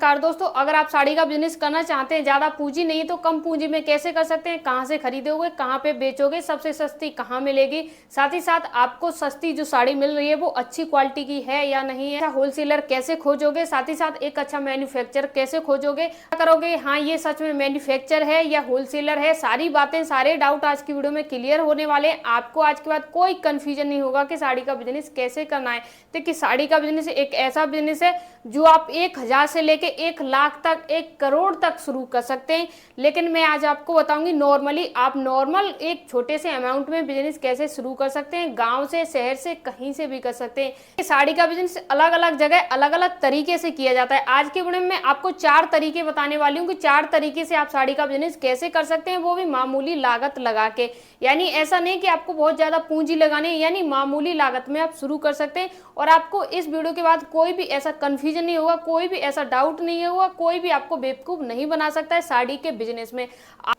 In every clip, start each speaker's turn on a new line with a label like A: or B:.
A: नमस्कार दोस्तों, अगर आप साड़ी का बिजनेस करना चाहते हैं, ज़्यादा पूंजी नहीं तो कम पूंजी में कैसे कर सकते हैं, कहां से खरीदोगे, कहां पे बेचोगे, सबसे सस्ती कहां मिलेगी, साथ ही साथ आपको सस्ती जो साड़ी मिल रही है वो अच्छी क्वालिटी की है या नहीं है, होलसेलर कैसे खोजोगे, साथ ही साथ एक अच्छा मैन्युफैक्चर कैसे खोजोगे, क्या करोगे, हाँ ये सच में मैन्युफैक्चर है या होलसेलर है, सारी बातें सारे डाउट आज की वीडियो में क्लियर होने वाले हैं। आपको आज के बाद कोई कंफ्यूजन नहीं होगा कि साड़ी का बिजनेस कैसे करना है। देखिए साड़ी का बिजनेस एक ऐसा बिजनेस है जो आप 1,000 से लेके 1,00,000 तक, 1 करोड़ तक शुरू कर सकते हैं। लेकिन मैं आज आपको बताऊंगी नॉर्मली आप नॉर्मल एक छोटे से अमाउंट में बिजनेस कैसे शुरू कर सकते हैं, गांव से, शहर से, कहीं से भी कर सकते हैं। साड़ी का बिजनेस अलग अलग जगह अलग अलग तरीके से किया जाता है। आज के वीडियो में आपको 4 तरीके बताने वाली हूँ कि 4 तरीके से आप साड़ी का बिजनेस कैसे कर सकते हैं, वो भी मामूली लागत लगा के। यानी ऐसा नहीं कि आपको बहुत ज्यादा पूंजी लगाने, यानी मामूली लागत में आप शुरू कर सकते हैं। और आपको इस वीडियो के बाद कोई भी ऐसा कंफ्यूजन नहीं होगा, कोई भी ऐसा डाउट नहीं होगा, कोई भी आपको बेवकूफ नहीं बना सकता है साड़ी के बिजनेस में।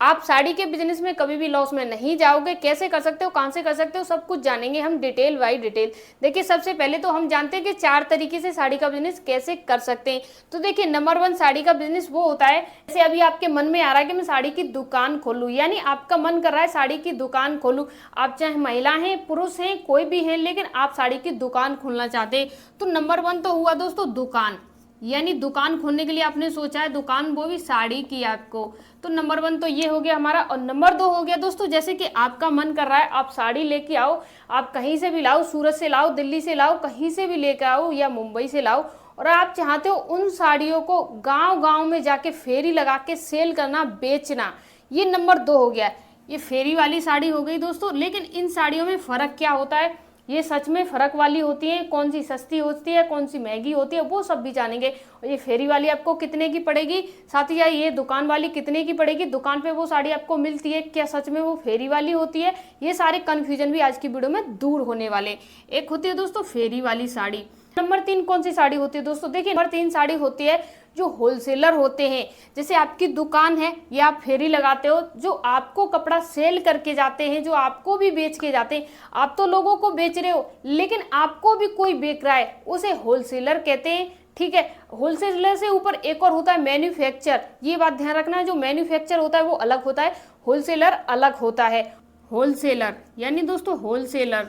A: आप साड़ी के बिजनेस में कभी भी लॉस में नहीं जाओगे। कैसे कर सकते हो, कहां से कर सकते हो, सब कुछ जानेंगे हम डिटेल बाई डिटेल। देखिए सबसे पहले तो हम जानते हैं कि 4 तरीके से साड़ी का बिजनेस कैसे कर सकते हैं। तो देखिए नंबर 1 साड़ी का बिजनेस वो होता है, जैसे अभी आपके मन में आ रहा है कि मैं साड़ी की दुकान खोलूं, यानी आपका मन कर रहा है साड़ी की दुकान खोलूं। आप चाहे महिला हैं, पुरुष हैं, कोई भी हैं, लेकिन आप साड़ी की दुकान खोलना चाहते हैं। तो नंबर 1 तो हुआ दोस्तों दुकान, यानी दुकान खोलने के लिए आपने सोचा है दुकान, वो भी साड़ी की आपको। तो नंबर 1 तो ये हो गया हमारा। और नंबर 2 हो गया दोस्तों, जैसे कि आपका मन कर रहा है आप साड़ी लेके आओ, आप कहीं से भी लाओ, सूरत से लाओ, दिल्ली से लाओ, कहीं से भी लेके आओ या मुंबई से लाओ, और आप चाहते हो उन साड़ियों को गांव गांव में जाके फेरी लगा के सेल करना, बेचना। ये नंबर 2 हो गया। ये फेरी वाली साड़ी हो गई दोस्तों। लेकिन इन साड़ियों में फर्क क्या होता है, ये सच में फर्क वाली होती है, कौन सी सस्ती होती है, कौन सी महंगी होती है, वो सब भी जानेंगे। और ये फेरी वाली आपको कितने की पड़ेगी, साथ ही ये दुकान वाली कितने की पड़ेगी, दुकान पे वो साड़ी आपको मिलती है, क्या सच में वो फेरी वाली होती है, ये सारे कंफ्यूजन भी आज की वीडियो में दूर होने वाले। एक होती है दोस्तों फेरी वाली साड़ी। नंबर 3 कौन सी साड़ी होती है दोस्तों, देखिए नंबर 3 साड़ी होती है जो होलसेलर होते हैं। जैसे आपकी दुकान है या आप फेरी लगाते हो, जो आपको कपड़ा सेल करके जाते हैं, जो आपको भी बेच के जाते हैं। आप तो लोगों को बेच रहे हो, लेकिन आपको भी कोई बेच रहा है, उसे होलसेलर कहते हैं। ठीक है, होलसेलर से ऊपर एक और होता है मैन्युफैक्चर। ये बात ध्यान रखना है, जो मैन्युफैक्चर होता है वो अलग होता है, होलसेलर अलग होता है। होलसेलर यानी दोस्तों होलसेलर।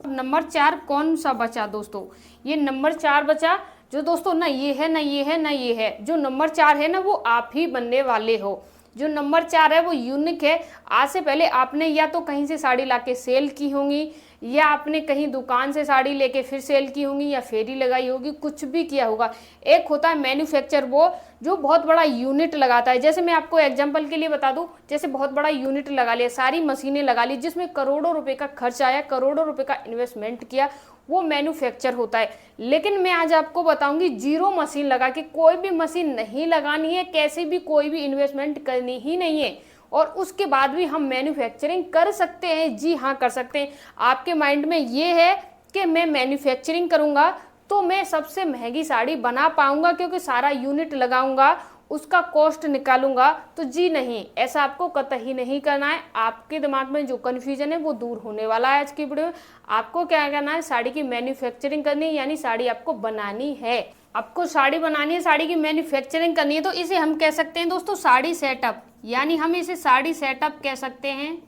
A: नंबर 4 कौन सा बचा दोस्तों, ये नंबर 4 बचा जो दोस्तों ना ये है ना ये है ना ये है। जो नंबर 4 है ना वो आप ही बनने वाले हो। जो नंबर 4 है वो यूनिक है। आज से पहले आपने या तो कहीं से साड़ी लाके सेल की होंगी, या आपने कहीं दुकान से साड़ी लेके फिर सेल की होंगी, या फेरी लगाई होगी, कुछ भी किया होगा। एक होता है मैन्युफैक्चर, वो जो बहुत बड़ा यूनिट लगाता है। जैसे मैं आपको एग्जांपल के लिए बता दूं, जैसे बहुत बड़ा यूनिट लगा लिया, सारी मशीनें लगा ली, जिसमें करोड़ों रुपए का खर्च आया, करोड़ों रुपए का इन्वेस्टमेंट किया, वो मैन्युफैक्चर होता है। लेकिन मैं आज आपको बताऊंगी जीरो मशीन लगा के, कोई भी मशीन नहीं लगानी है, कैसे भी कोई भी इन्वेस्टमेंट करनी ही नहीं है, और उसके बाद भी हम मैन्युफैक्चरिंग कर सकते हैं। जी हाँ कर सकते हैं। आपके माइंड में ये है कि मैं मैन्युफैक्चरिंग करूंगा तो मैं सबसे महंगी साड़ी बना पाऊंगा, क्योंकि सारा यूनिट लगाऊंगा, उसका कॉस्ट निकालूंगा। तो जी नहीं, ऐसा आपको कतई नहीं करना है। आपके दिमाग में जो कन्फ्यूजन है वो दूर होने वाला है आज की वीडियो में। आपको क्या करना है, साड़ी की मैन्युफैक्चरिंग करनी है, यानी साड़ी आपको बनानी है। आपको साड़ी बनानी है, साड़ी की मैन्युफैक्चरिंग करनी है, तो इसे हम कह सकते हैं दोस्तों साड़ी सेटअप, यानी हम इसे साड़ी सेटअप कह सकते हैं।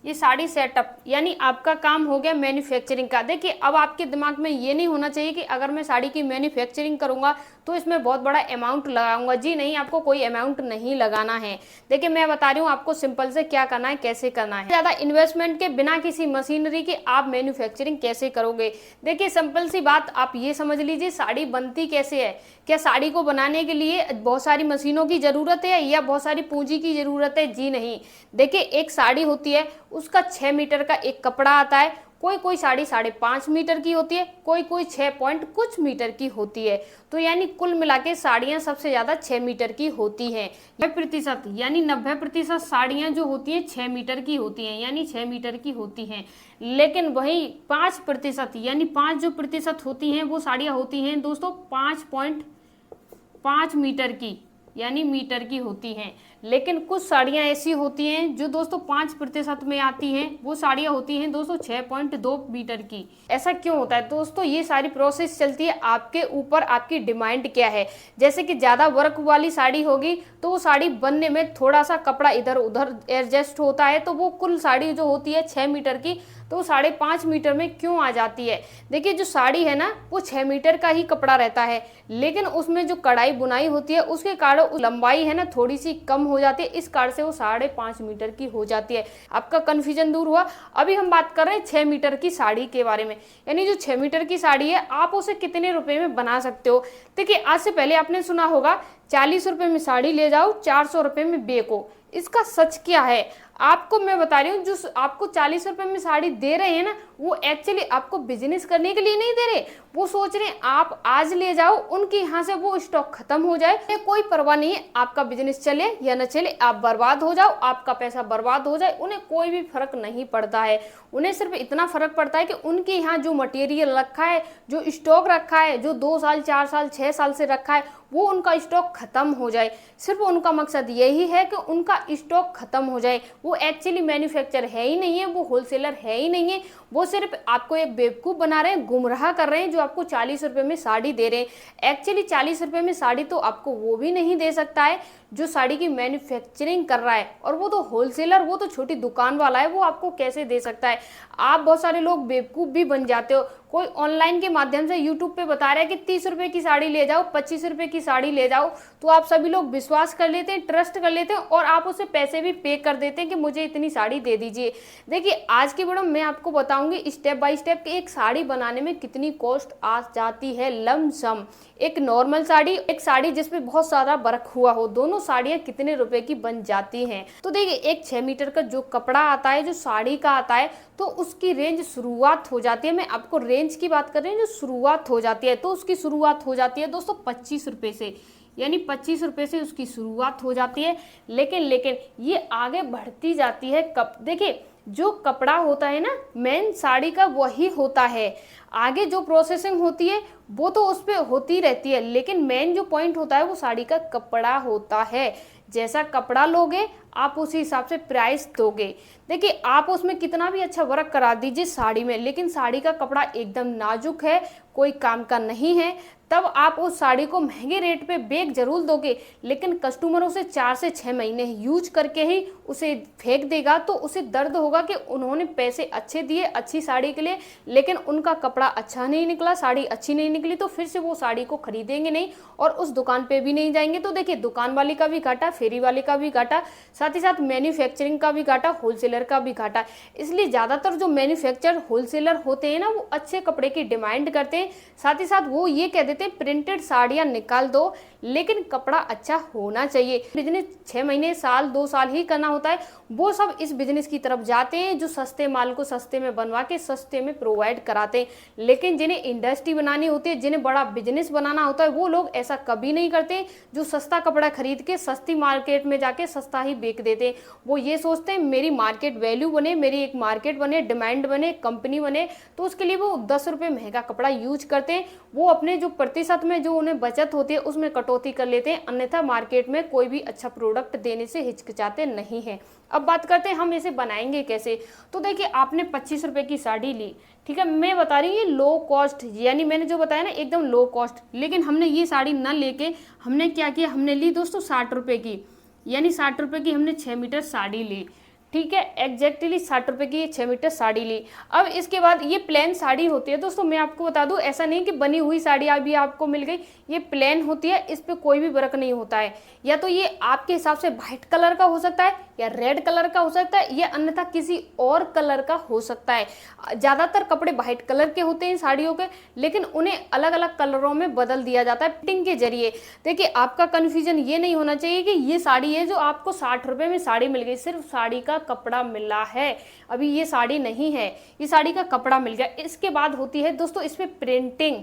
A: ये साड़ी सेटअप यानी आपका काम हो गया मैन्युफैक्चरिंग का। देखिए अब आपके दिमाग में ये नहीं होना चाहिए कि अगर मैं साड़ी की मैन्युफैक्चरिंग करूंगा तो इसमें बहुत बड़ा अमाउंट लगाऊंगा। जी नहीं, आपको कोई अमाउंट नहीं लगाना है। देखिए मैं बता रही हूँ आपको सिंपल से क्या करना है, कैसे करना है। ज्यादा इन्वेस्टमेंट के बिना किसी मशीनरी के आप मैन्युफैक्चरिंग कैसे करोगे। देखिए सिंपल सी बात आप ये समझ लीजिए, साड़ी बनती कैसे है। क्या साड़ी को बनाने के लिए बहुत सारी मशीनों की जरूरत है या बहुत सारी पूंजी की जरूरत है। जी नहीं, देखिए एक साड़ी होती है, उसका 6 मीटर का एक कपड़ा आता है। कोई कोई साड़ी 5.5 मीटर की होती है, कोई कोई 6 पॉइंट कुछ मीटर की होती है। तो यानी कुल मिला के साड़ियाँ सबसे ज्यादा 6 मीटर की होती हैं। 90% यानी 90% साड़ियाँ जो होती हैं 6 मीटर की होती हैं, यानी 6 मीटर की होती हैं। लेकिन वही 5% यानी 5 जो प्रतिशत होती हैं वो साड़ियाँ होती हैं दोस्तों 5.5 मीटर की। यानी मीटर की होती हैं। लेकिन कुछ साड़ियाँ ऐसी होती हैं जो दोस्तों 5% में आती हैं, वो साड़ियाँ होती हैं दोस्तों 6.2 मीटर की। ऐसा क्यों होता है दोस्तों? ये सारी प्रोसेस चलती है आपके ऊपर, आपकी डिमांड क्या है। जैसे कि ज़्यादा वर्क वाली साड़ी होगी तो वो साड़ी बनने में थोड़ा सा कपड़ा इधर उधर एडजस्ट होता है, तो वो कुल साड़ी जो होती है 6 मीटर की, तो 5.5 मीटर में क्यों आ जाती है। देखिए जो साड़ी है ना वो 6 मीटर का ही कपड़ा रहता है, लेकिन उसमें जो कढ़ाई बुनाई होती है उसके कारण लंबाई है ना थोड़ी सी कम हो जाती है, इस कारण से वो 5.5 मीटर की हो जाती है। आपका कंफ्यूजन दूर हुआ। अभी हम बात कर रहे हैं 6 मीटर की साड़ी के बारे में। यानी जो 6 मीटर की साड़ी है आप उसे कितने रुपए में बना सकते हो। देखिए आज से पहले आपने सुना होगा 40 रुपए में साड़ी ले जाओ 400 रुपए में बेचो। इसका सच क्या है आपको मैं बता रही हूँ। जो आपको 40 रुपए में साड़ी दे रहे हैं ना, वो एक्चुअली आपको बिजनेस करने के लिए नहीं दे रहे। वो सोच रहे हैं आप आज ले जाओ, उनके यहाँ से वो स्टॉक खत्म हो जाए, कोई परवाह नहीं है आपका बिजनेस चले या न चले, आप बर्बाद हो जाओ, आपका पैसा बर्बाद हो जाए, उन्हें कोई भी फर्क नहीं पड़ता है। उन्हें सिर्फ इतना फर्क पड़ता है कि उनके यहाँ जो मटेरियल रखा है, जो स्टॉक रखा है, जो 2 साल 4 साल 6 साल से रखा है, वो उनका स्टॉक खत्म हो जाए। सिर्फ उनका मकसद यही है कि उनका स्टॉक खत्म हो जाए। वो एक्चुअली मैन्युफैक्चर है ही नहीं है, वो होलसेलर है ही नहीं है। वो सिर्फ आपको एक बेवकूफ़ बना रहे हैं, गुमराह कर रहे हैं, जो आपको 40 रुपए में साड़ी दे रहे हैं। एक्चुअली 40 रुपए में साड़ी तो आपको वो भी नहीं दे सकता है जो साड़ी की मैन्युफैक्चरिंग कर रहा है, और वो तो होलसेलर, वो तो छोटी दुकान वाला है, वो आपको कैसे दे सकता है। आप बहुत सारे लोग बेवकूफ़ भी बन जाते हो। कोई ऑनलाइन के माध्यम से यूट्यूब पे बता रहा है कि 30 रुपए की साड़ी ले जाओ, 25 रुपए की साड़ी ले जाओ, तो आप सभी लोग विश्वास कर लेते हैं, ट्रस्ट कर लेते हैं, और आप उसे पैसे भी पे कर देते हैं कि मुझे इतनी साड़ी दे दीजिए। देखिए आज की वीडियो में आपको बताऊंगी स्टेप बाय स्टेप कि एक साड़ी बनाने में कितनी कॉस्ट आ जाती है लमसम। एक नॉर्मल साड़ी, एक साड़ी जिसमें बहुत सारा वर्क हुआ हो, दोनों साड़ियाँ कितने रुपए की बन जाती हैं। तो देखिए एक 6 मीटर का जो कपड़ा आता है, जो साड़ी का आता है, तो उसकी रेंज शुरुआत हो जाती है। मैं आपको रेंज की बात कर रही हूँ, जो शुरुआत हो जाती है, तो उसकी शुरुआत हो जाती है दोस्तों 25 रुपए से। यानी 25 रुपए से उसकी शुरुआत हो जाती है। लेकिन ये आगे बढ़ती जाती है कब। देखिए जो कपड़ा होता है ना मेन साड़ी का, वही होता है। आगे जो प्रोसेसिंग होती है वो तो उस पर होती रहती है, लेकिन मेन जो पॉइंट होता है वो साड़ी का कपड़ा होता है। जैसा कपड़ा लोगे आप उसी हिसाब से प्राइस दोगे। देखिए आप उसमें कितना भी अच्छा वर्क करा दीजिए साड़ी में, लेकिन साड़ी का कपड़ा एकदम नाजुक है, कोई काम का नहीं है, तब आप उस साड़ी को महंगे रेट पे बेच जरूर दोगे, लेकिन कस्टमर उसे 4 से 6 महीने यूज करके ही उसे फेंक देगा। तो उसे दर्द होगा कि उन्होंने पैसे अच्छे दिए अच्छी साड़ी के लिए, लेकिन उनका कपड़ा अच्छा नहीं निकला, साड़ी अच्छी नहीं निकली, तो फिर से वो साड़ी को खरीदेंगे नहीं और उस दुकान पे भी नहीं जाएंगे। तो देखिए दुकान वाले का भी घाटा, फेरी वाले का भी घाटा, साथ ही साथ मैन्युफैक्चरिंग का भी घाटा, होलसेलर का भी घाटा। इसलिए ज़्यादातर जो मैन्युफैक्चर होलसेलर होते हैं ना, वो अच्छे कपड़े की डिमांड करते हैं। साथ ही साथ वो ये कह देते हैं प्रिंटेड साड़ियाँ निकाल दो, लेकिन कपड़ा अच्छा होना चाहिए। बिजनेस 6 महीने साल 2 साल ही करना होता है, वो सब इस बिजनेस की तरफ जाते हैं जो सस्ते माल को सस्ते में बनवा के सस्ते में प्रोवाइड कराते हैं। लेकिन जिन्हें इंडस्ट्री बनानी होती है, जिन्हें बड़ा बिजनेस बनाना होता है, वो लोग ऐसा कभी नहीं करते। जो सस्ता कपड़ा खरीद के सस्ती मार्केट में जाके सस्ता ही बेच देते हैं। वो ये सोचते हैं मेरी मार्केट वैल्यू बने, मेरी एक मार्केट बने, डिमांड बने, कंपनी बने, तो उसके लिए वो 10 रुपये महंगा कपड़ा यूज करते हैं। वो अपने जो प्रतिशत में जो उन्हें बचत होती है उसमें कटौती कर लेते हैं, अन्यथा मार्केट में कोई भी अच्छा प्रोडक्ट देने से हिचकिचाते नहीं हैं। अब बात करते हैं हम इसे बनाएंगे कैसे। तो देखिए आपने 25 रुपए की साड़ी ली, ठीक है, मैं बता रही हूँ ये लो कॉस्ट, यानी मैंने जो बताया ना एकदम लो कॉस्ट। लेकिन हमने ये साड़ी ना लेके हमने क्या किया, हमने ली दोस्तों 60 रुपए की, यानी 60 रुपए की हमने 6 मीटर साड़ी ली। ठीक है, एग्जैक्टली 60 रुपए की 6 मीटर साड़ी ली। अब इसके बाद ये प्लेन साड़ी होती है दोस्तों, मैं आपको बता दूं, ऐसा नहीं कि बनी हुई साड़ी अभी आपको मिल गई, ये प्लेन होती है, इस पे कोई भी वर्क नहीं होता है। या तो ये आपके हिसाब से व्हाइट कलर का हो सकता है, या रेड कलर का हो सकता है, या अन्यथा किसी और कलर का हो सकता है। ज्यादातर कपड़े व्हाइट कलर के होते हैं साड़ियों के, लेकिन उन्हें अलग अलग कलरों में बदल दिया जाता है प्रिंटिंग के जरिए। देखिए आपका कंफ्यूजन ये नहीं होना चाहिए कि ये साड़ी है जो आपको 60 रुपए में साड़ी मिल गई, सिर्फ साड़ी का कपड़ा मिला है, अभी ये साड़ी नहीं है, ये साड़ी का कपड़ा मिल गया। इसके बाद होती है दोस्तों इस पे प्रिंटिंग,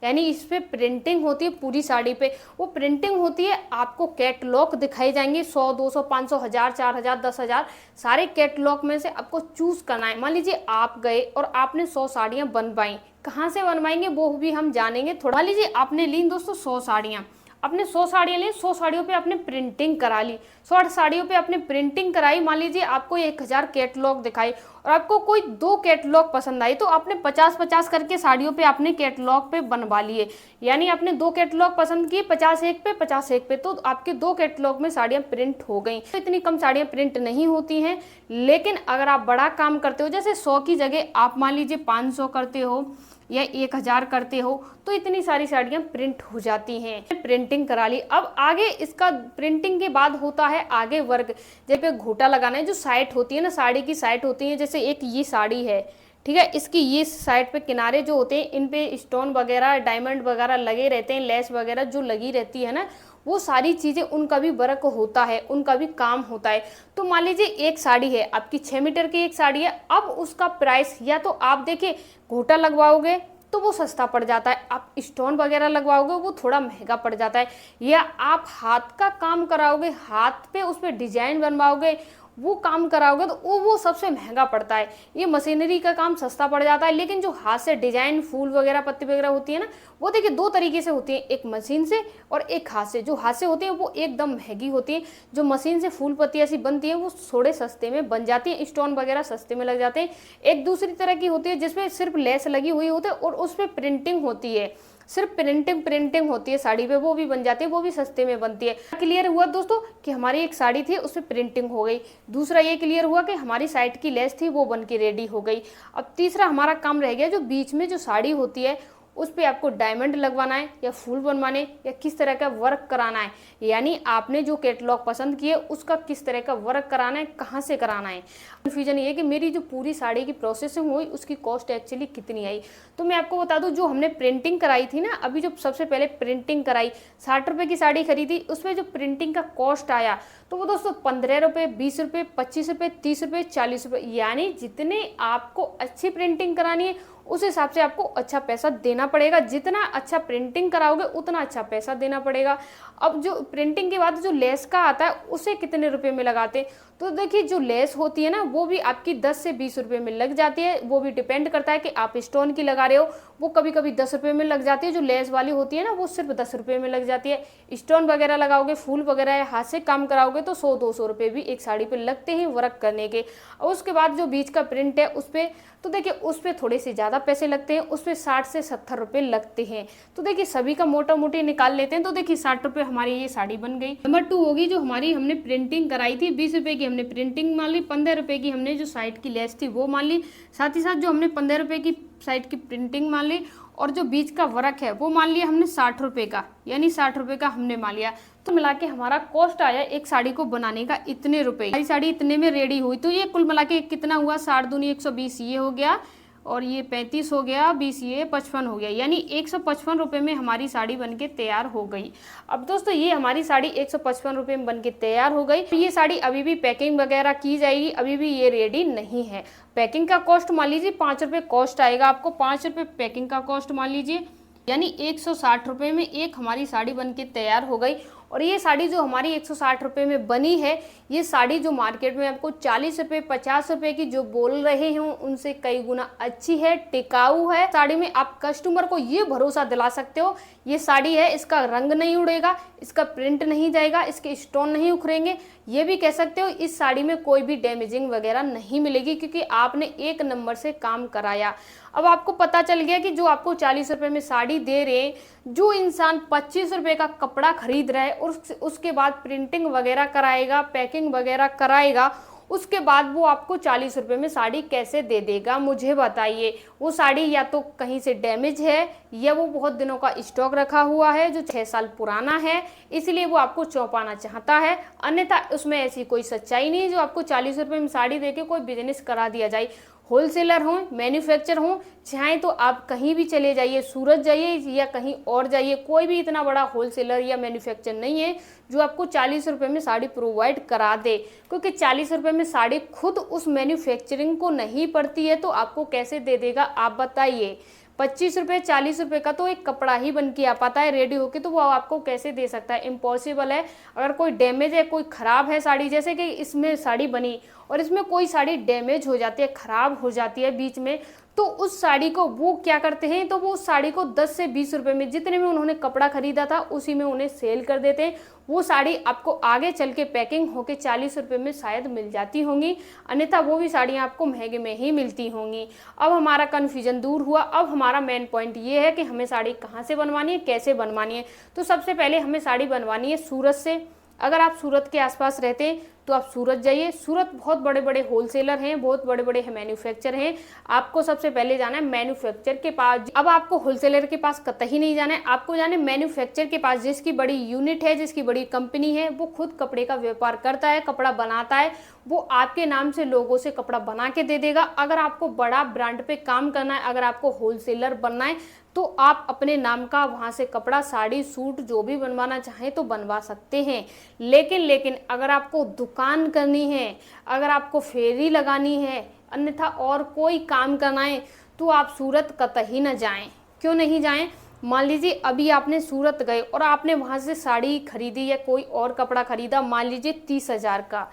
A: यानी इस पे प्रिंटिंग होती है पूरी साड़ी पे। वो प्रिंटिंग होती है, आपको कैटलॉग दिखाए जाएंगे 100, 200, 500, 1000, 4000, 10,000, सारे कैटलॉग में से आपको चूज करना है। मान लीजिए आप गए और आपने 100 साड़ियाँ बनवाई, कहाँ से बनवाएंगे वो भी हम जानेंगे थोड़ा। मान लीजिए आपने ली दोस्तों 100 साड़ियाँ, आपने 100 साड़ियाँ ली, 100 साड़ियों पे आपने प्रिंटिंग करा ली, 100 साड़ियों पे आपने प्रिंटिंग कराई, मान लीजिए आपको 1000 कैटलॉग दिखाई और आपको कोई 2 कैटलॉग पसंद आई, तो आपने 50-50 करके साड़ियों पे आपने कैटलॉग पे बनवा लिए। यानी आपने 2 कैटलॉग पसंद किए, 50 एक पे 50 एक पे, तो आपके 2 कैटलॉग में साड़ियाँ प्रिंट हो गई। तो इतनी कम साड़ियाँ प्रिंट नहीं होती हैं, लेकिन अगर आप बड़ा काम करते हो, जैसे 100 की जगह आप मान लीजिए 500 करते हो या 1000 करते हो, तो इतनी सारी साड़ियाँ प्रिंट हो जाती हैं। प्रिंटिंग करा ली। अब आगे इसका प्रिंटिंग के बाद होता है आगे वर्क, जैसे घोटा लगाना है, जो साइड होती है ना, साड़ी की साइड होती है, जैसे एक ये साड़ी है, ठीक है, इसकी ये साइड पे किनारे जो होते हैं, इन पे स्टोन वगैरह, डायमंड वगैरह लगे रहते हैं, लेस वगैरह जो लगी रहती है ना, वो सारी चीज़ें, उनका भी वर्क होता है, उनका भी काम होता है। तो मान लीजिए एक साड़ी है आपकी, 6 मीटर की एक साड़ी है, अब उसका प्राइस या तो आप देखिए घोटा लगवाओगे तो वो सस्ता पड़ जाता है, आप स्टोन वगैरह लगवाओगे वो थोड़ा महंगा पड़ जाता है, या आप हाथ का काम कराओगे, हाथ पे उस पर डिजाइन बनवाओगे, वो काम कराओगे, तो वो सबसे महंगा पड़ता है। ये मशीनरी का काम सस्ता पड़ जाता है, लेकिन जो हाथ से डिजाइन, फूल वगैरह, पत्ती वगैरह होती है ना, वो देखिए 2 तरीके से होती है, एक मशीन से और एक हाथ से। जो हाथ से होती है वो एकदम महंगी होती है, जो मशीन से फूल पत्ती ऐसी बनती है वो थोड़े सस्ते में बन जाती है, स्टोन वगैरह सस्ते में लग जाते हैं। एक दूसरी तरह की होती है जिसमें सिर्फ लेस लगी हुई होती है और उस पर प्रिंटिंग होती है, सिर्फ प्रिंटिंग होती है साड़ी पे, वो भी बन जाती है, वो भी सस्ते में बनती है। क्लियर हुआ दोस्तों कि हमारी एक साड़ी थी उस पर प्रिंटिंग हो गई। दूसरा ये क्लियर हुआ कि हमारी साइड की लेस थी वो बन के रेडी हो गई। अब तीसरा हमारा काम रह गया, जो बीच में जो साड़ी होती है उस पर आपको डायमंड लगवाना है या फूल बनवाने या किस तरह का वर्क कराना है, यानी आपने जो कैटलॉग पसंद किए उसका किस तरह का वर्क कराना है, कहाँ से कराना है। कन्फ्यूजन ये कि मेरी जो पूरी साड़ी की प्रोसेसिंग हुई उसकी कॉस्ट एक्चुअली कितनी आई। तो मैं आपको बता दूं, जो हमने प्रिंटिंग कराई थी ना, अभी जो सबसे पहले प्रिंटिंग कराई, 60 रुपये की साड़ी खरीदी, उसमें जो प्रिंटिंग का कॉस्ट आया तो वो दोस्तों 15 रुपये, 20 रुपये, 25 रुपये, 30 रुपये, 40 रुपये, यानी जितने आपको अच्छी प्रिंटिंग करानी है उस हिसाब से आपको अच्छा पैसा देना पड़ेगा। जितना अच्छा प्रिंटिंग कराओगे उतना अच्छा पैसा देना पड़ेगा। अब जो प्रिंटिंग के बाद जो लेस का आता है उसे कितने रुपए में लगाते हैं, तो देखिए जो लेस होती है ना वो भी आपकी 10 से 20 रुपये में लग जाती है। वो भी डिपेंड करता है कि आप स्टोन की लगा रहे हो, वो कभी कभी 10 रुपये में लग जाती है। जो लेस वाली होती है ना वो सिर्फ 10 रुपये में लग जाती है। स्टोन वगैरह लगाओगे, फूल वगैरह हाथ से काम कराओगे तो 100-200 रुपये भी एक साड़ी पे लगते हैं वर्क करने के। और उसके बाद जो बीच का प्रिंट है उस पर, तो देखिए उस पर थोड़े से ज़्यादा पैसे लगते हैं, उस पर 60 से 70 रुपये लगते हैं। तो देखिए सभी का मोटा मोटी निकाल लेते हैं, तो देखिए 60 रुपये हमारी ये साड़ी बन गई। नंबर 2 होगी जो हमारी हमने प्रिंटिंग कराई थी, 20 रुपये की हमने प्रिंटिंग मान ली, 15 रुपये की हमने जो साइड की लेस थी वो मान ली, साथ ही साथ जो हमने 15 रुपये की साइड की प्रिंटिंग मान ली, और जो बीच का वर्क है वो मान लिया हमने 60 रुपये का, यानी 60 रुपये का हमने मान लिया। तो मिला के हमारा कॉस्ट आया एक साड़ी को बनाने का इतने रुपए। हमारी साड़ी इतने में रेडी हुई, तो ये कुल मिला के कितना हुआ, 60 दूनी 120 ये हो गया, और ये 35 हो गया, 20 ये 55 हो गया, यानी 155 रुपये में हमारी साड़ी बनके तैयार हो गई। अब दोस्तों ये हमारी साड़ी 155 रुपये में बनके तैयार हो गई। ये साड़ी अभी भी पैकिंग वगैरह की जाएगी, अभी भी ये रेडी नहीं है। पैकिंग का कॉस्ट मान लीजिए 5 रुपये कॉस्ट आएगा आपको, 5 रुपये पैकिंग का कॉस्ट मान लीजिए, यानी 160 रुपये में एक हमारी साड़ी बनके तैयार हो गई। और ये साड़ी जो हमारी 160 रुपये में बनी है, ये साड़ी जो मार्केट में आपको 40 रुपये 50 रुपये की जो बोल रहे हैं उनसे कई गुना अच्छी है, टिकाऊ है। साड़ी में आप कस्टमर को ये भरोसा दिला सकते हो ये साड़ी है, इसका रंग नहीं उड़ेगा, इसका प्रिंट नहीं जाएगा, इसके स्टोन नहीं उखड़ेंगे। ये भी कह सकते हो इस साड़ी में कोई भी डैमेजिंग वगैरह नहीं मिलेगी, क्योंकि आपने एक नंबर से काम कराया। अब आपको पता चल गया कि जो आपको 40 रुपये में साड़ी दे रहे हैं, जो इंसान 25 रुपये का कपड़ा खरीद रहा है और उसके बाद प्रिंटिंग वगैरह कराएगा, पैकिंग वगैरह कराएगा, उसके बाद वो आपको 40 रुपये में साड़ी कैसे दे देगा, मुझे बताइए। वो साड़ी या तो कहीं से डैमेज है या वो बहुत दिनों का स्टॉक रखा हुआ है जो 6 साल पुराना है, इसलिए वो आपको चौंकाना चाहता है। अन्यथा उसमें ऐसी कोई सच्चाई नहीं है जो आपको 40 रुपये में साड़ी देके कोई बिजनेस करा दिया जाए। होलसेलर हों, मैन्युफैक्चर हों, चाहे तो आप कहीं भी चले जाइए, सूरत जाइए या कहीं और जाइए, कोई भी इतना बड़ा होलसेलर या मैन्युफैक्चर नहीं है जो आपको 40 रुपये में साड़ी प्रोवाइड करा दे। क्योंकि 40 रुपये में साड़ी खुद उस मैन्युफैक्चरिंग को नहीं पड़ती है, तो आपको कैसे दे देगा आप बताइए। 25 रुपये 40 रुपये का तो एक कपड़ा ही बन के आ पाता है रेडी होके, तो वो आपको कैसे दे सकता है, इम्पॉसिबल है। अगर कोई डैमेज है, कोई ख़राब है साड़ी, जैसे कि इसमें साड़ी बनी और इसमें कोई साड़ी डैमेज हो जाती है, खराब हो जाती है बीच में, तो उस साड़ी को वो क्या करते हैं, तो वो उस साड़ी को 10 से 20 रुपए में, जितने में उन्होंने कपड़ा खरीदा था उसी में उन्हें सेल कर देते हैं। वो साड़ी आपको आगे चल के पैकिंग होके 40 रुपए में शायद मिल जाती होंगी, अन्यथा वो भी साड़ियाँ आपको महंगे में ही मिलती होंगी। अब हमारा कन्फ्यूजन दूर हुआ। अब हमारा मेन पॉइंट ये है कि हमें साड़ी कहाँ से बनवानी है, कैसे बनवानी है। तो सबसे पहले हमें साड़ी बनवानी है सूरत से। अगर आप सूरत के आसपास रहते हैं तो आप सूरत जाइए। सूरत बहुत बड़े बड़े होलसेलर हैं, बहुत बड़े बड़े मैन्युफैक्चर हैं। आपको सबसे पहले जाना है मैन्युफैक्चर के पास। अब आपको होलसेलर के पास कतई नहीं जाना है, आपको जाना है मैन्युफैक्चर के पास, जिसकी बड़ी यूनिट है, जिसकी बड़ी कंपनी है, वो खुद कपड़े का व्यापार करता है, कपड़ा बनाता है, वो आपके नाम से लोगों से कपड़ा बना के दे देगा। अगर आपको बड़ा ब्रांड पे काम करना है, अगर आपको होलसेलर बनना है, तो आप अपने नाम का वहाँ से कपड़ा, साड़ी, सूट जो भी बनवाना चाहें तो बनवा सकते हैं। लेकिन अगर आपको दुकान करनी है, अगर आपको फेरी लगानी है, अन्यथा और कोई काम करना है, तो आप सूरत कतई न जाएं। क्यों नहीं जाएं? मान लीजिए अभी आपने सूरत गए और आपने वहाँ से साड़ी खरीदी या कोई और कपड़ा खरीदा, मान लीजिए 30,000 का,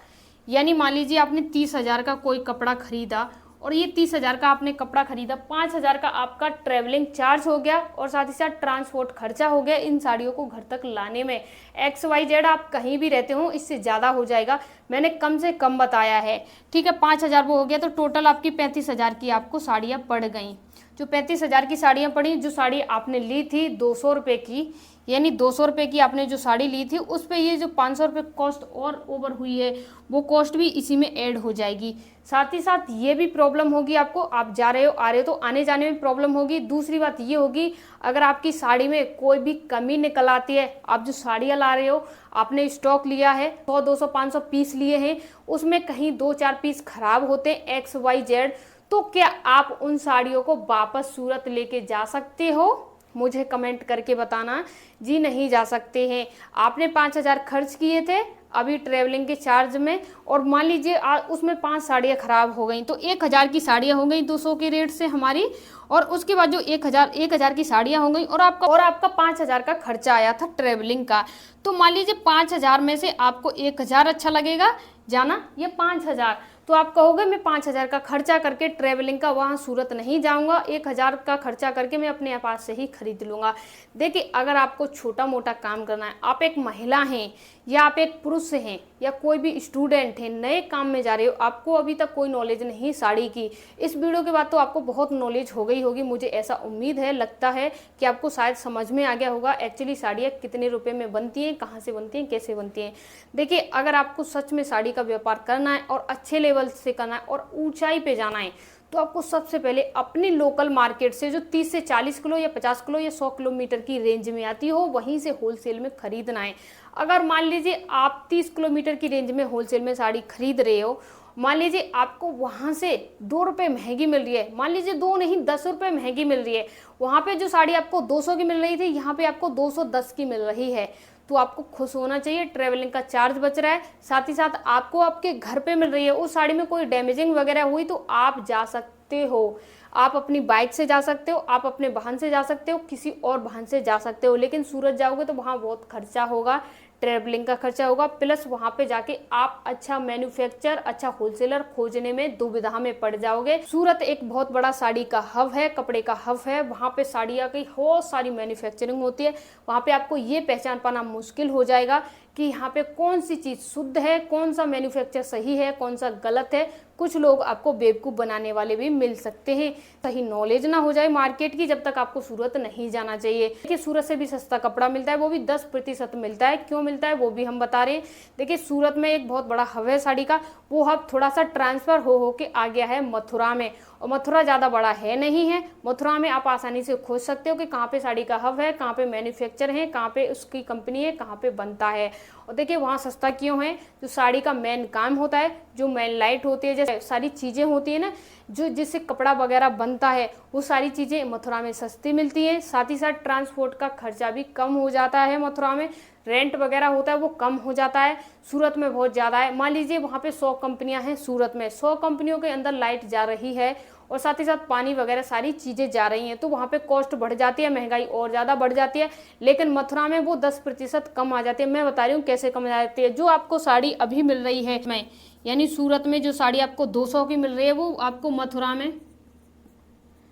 A: यानी मान लीजिए आपने 30,000 का कोई कपड़ा खरीदा और ये 30,000 का आपने कपड़ा खरीदा, 5,000 का आपका ट्रैवलिंग चार्ज हो गया और साथ ही साथ ट्रांसपोर्ट खर्चा हो गया इन साड़ियों को घर तक लाने में। XYZ आप कहीं भी रहते हो, इससे ज़्यादा हो जाएगा, मैंने कम से कम बताया है। ठीक है, 5,000 वो हो गया, तो टोटल आपकी 35,000 की आपको साड़ियाँ पड़ गई। जो 35,000 की साड़ियाँ पड़ी, जो साड़ी आपने ली थी 200 रुपये की, यानी 200 रुपये की आपने जो साड़ी ली थी, उस पर ये जो 500 रुपये कॉस्ट और ओवर हुई है, वो कॉस्ट भी इसी में ऐड हो जाएगी। साथ ही साथ ये भी प्रॉब्लम होगी आपको, आप जा रहे हो आ रहे हो तो आने जाने में प्रॉब्लम होगी। दूसरी बात ये होगी, अगर आपकी साड़ी में कोई भी कमी निकल आती है, आप जो साड़ियाँ ला रहे हो, आपने स्टॉक लिया है 100, 200, 500 पीस लिए हैं, उसमें कहीं 2-4 पीस खराब होते हैं XYZ, तो क्या आप उन साड़ियों को वापस सूरत लेके जा सकते हो? मुझे कमेंट करके बताना। जी नहीं जा सकते हैं। आपने 5,000 खर्च किए थे अभी ट्रैवलिंग के चार्ज में, और मान लीजिए उसमें 5 साड़ियाँ खराब हो गई, तो 1,000 की साड़ियाँ हो गई 200 के रेट से हमारी, और उसके बाद जो 1,000 की साड़ियाँ हो गई, और आपका 5,000 का खर्चा आया था ट्रैवलिंग का। तो मान लीजिए 5,000 में से आपको 1,000 अच्छा लगेगा जाना, ये 5,000, तो आप कहोगे मैं 5,000 का खर्चा करके ट्रैवलिंग का वहाँ सूरत नहीं जाऊँगा, 1,000 का खर्चा करके मैं अपने पास से ही खरीद लूँगा। देखिए, अगर आपको छोटा मोटा काम करना है, आप एक महिला हैं या आप एक पुरुष हैं या कोई भी स्टूडेंट हैं, नए काम में जा रहे हो, आपको अभी तक कोई नॉलेज नहीं साड़ी की, इस वीडियो के बाद तो आपको बहुत नॉलेज हो गई होगी, मुझे ऐसा उम्मीद है, लगता है कि आपको शायद समझ में आ गया होगा एक्चुअली साड़ियाँ कितने रुपए में बनती हैं, कहाँ से बनती हैं, कैसे बनती हैं। देखिए, अगर आपको सच में साड़ी का व्यापार करना है और अच्छे लेवल से करना है और ऊंचाई पे जाना है, तो आपको सबसे पहले अपनी लोकल मार्केट से जो 30 से 40 किलो या 50 किलो या 100 किलोमीटर की रेंज में आती हो, वहीं से होलसेल में खरीदना है। अगर मान लीजिए आप 30 किलोमीटर की रेंज में होलसेल में साड़ी खरीद रहे हो, मान लीजिए आपको वहाँ से 2 रुपये महंगी मिल रही है, मान लीजिए 2 नहीं 10 रुपये महंगी मिल रही है, वहाँ पे जो साड़ी आपको 200 की मिल रही थी, यहाँ पे आपको 210 की मिल रही है, तो आपको खुश होना चाहिए। ट्रैवलिंग का चार्ज बच रहा है, साथ ही साथ आपको आपके घर पे मिल रही है। उस साड़ी में कोई डैमेजिंग वगैरह हुई तो आप जा सकते हो, आप अपनी बाइक से जा सकते हो, आप अपने वाहन से जा सकते हो, किसी और वाहन से जा सकते हो, लेकिन सूरत जाओगे तो वहाँ बहुत खर्चा होगा, ट्रैवलिंग का खर्चा होगा, प्लस वहाँ पे जाके आप अच्छा मैन्युफैक्चर, अच्छा होलसेलर खोजने में दुविधा में पड़ जाओगे। सूरत एक बहुत बड़ा साड़ी का हब है, कपड़े का हब है, वहाँ पे साड़ियाँ की बहुत सारी मैन्युफैक्चरिंग होती है। वहाँ पे आपको ये पहचान पाना मुश्किल हो जाएगा कि यहाँ पे कौन सी चीज़ शुद्ध है, कौन सा मैन्युफैक्चर सही है, कौन सा गलत है। कुछ लोग आपको बेवकूफ़ बनाने वाले भी मिल सकते हैं। सही नॉलेज ना हो जाए मार्केट की, जब तक आपको सूरत नहीं जाना चाहिए। देखिए, सूरत से भी सस्ता कपड़ा मिलता है, वो भी 10% मिलता है। क्यों मिलता है वो भी हम बता रहे हैं। देखिए, सूरत में एक बहुत बड़ा हब है साड़ी का, वो हब थोड़ा सा ट्रांसफ़र हो के आ गया है मथुरा में, और मथुरा ज़्यादा बड़ा है नहीं है। मथुरा में आप आसानी से खोज सकते हो कि कहाँ पे साड़ी का हब है, कहाँ पे मैन्युफैक्चर है, कहाँ पे उसकी कंपनी है, कहाँ पे बनता है। और देखिए, वहाँ सस्ता क्यों है? जो साड़ी का मेन काम होता है, जो मेन लाइट होती है, जैसे सारी चीज़ें होती है ना, जो जिससे कपड़ा वगैरह बनता है, वो सारी चीज़ें मथुरा में सस्ती मिलती है। साथ ही साथ ट्रांसपोर्ट का खर्चा भी कम हो जाता है मथुरा में, रेंट वगैरह होता है वो कम हो जाता है। सूरत में बहुत ज़्यादा है। मान लीजिए वहाँ पे 100 कंपनियाँ हैं सूरत में, 100 कंपनियों के अंदर लाइट जा रही है और साथ ही साथ पानी वगैरह सारी चीज़ें जा रही हैं, तो वहाँ पे कॉस्ट बढ़ जाती है, महंगाई और ज़्यादा बढ़ जाती है। लेकिन मथुरा में वो 10% कम आ जाती है। मैं बता रही हूँ कैसे कम आ जाती है। जो आपको साड़ी अभी मिल रही है मैं यानी सूरत में जो साड़ी आपको 200 की मिल रही है, वो आपको मथुरा में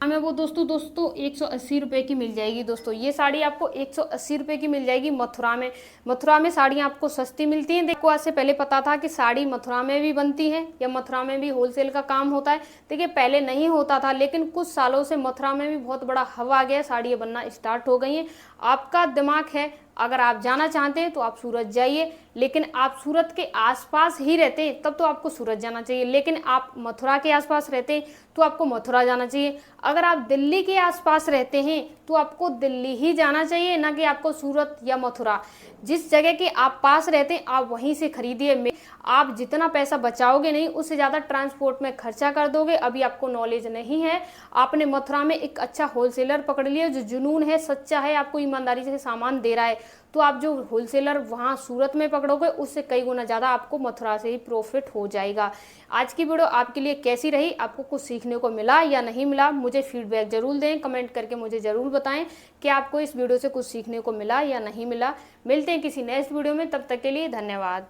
A: हमें वो दोस्तों 180 रुपये की मिल जाएगी। दोस्तों ये साड़ी आपको 180 रुपये की मिल जाएगी मथुरा में। मथुरा में साड़ियाँ आपको सस्ती मिलती हैं। देखो आज से पहले पता था कि साड़ी मथुरा में भी बनती है या मथुरा में भी होलसेल का काम होता है। देखिए पहले नहीं होता था, लेकिन कुछ सालों से मथुरा में भी बहुत बड़ा हवा आ गया, साड़ियाँ बनना स्टार्ट हो गई हैं। आपका दिमाग है, अगर आप जाना चाहते हैं तो आप सूरत जाइए, लेकिन आप सूरत के आसपास ही रहते हैं तब तो आपको सूरत जाना चाहिए। लेकिन आप मथुरा के आसपास रहते हैं तो आपको मथुरा जाना चाहिए। अगर आप दिल्ली के आसपास रहते हैं तो आपको दिल्ली ही जाना चाहिए, ना कि आपको सूरत या मथुरा। जिस जगह के आप पास रहते हैं आप वहीं से खरीदिए। आप जितना पैसा बचाओगे नहीं, उससे ज़्यादा ट्रांसपोर्ट में खर्चा कर दोगे। अभी आपको नॉलेज नहीं है, आपने मथुरा में एक अच्छा होलसेलर पकड़ लिया जो जुनून है, सच्चा है, आपको ईमानदारी से सामान दे रहा है, तो आप जो होलसेलर वहाँ सूरत में पकड़ोगे उससे कई गुना ज़्यादा आपको मथुरा से ही प्रॉफिट हो जाएगा। आज की वीडियो आपके लिए कैसी रही, आपको कुछ सीखने को मिला या नहीं मिला, मुझे फीडबैक जरूर दें, कमेंट करके मुझे ज़रूर बताएं कि आपको इस वीडियो से कुछ सीखने को मिला या नहीं मिला। मिलते हैं किसी नेक्स्ट वीडियो में, तब तक के लिए धन्यवाद।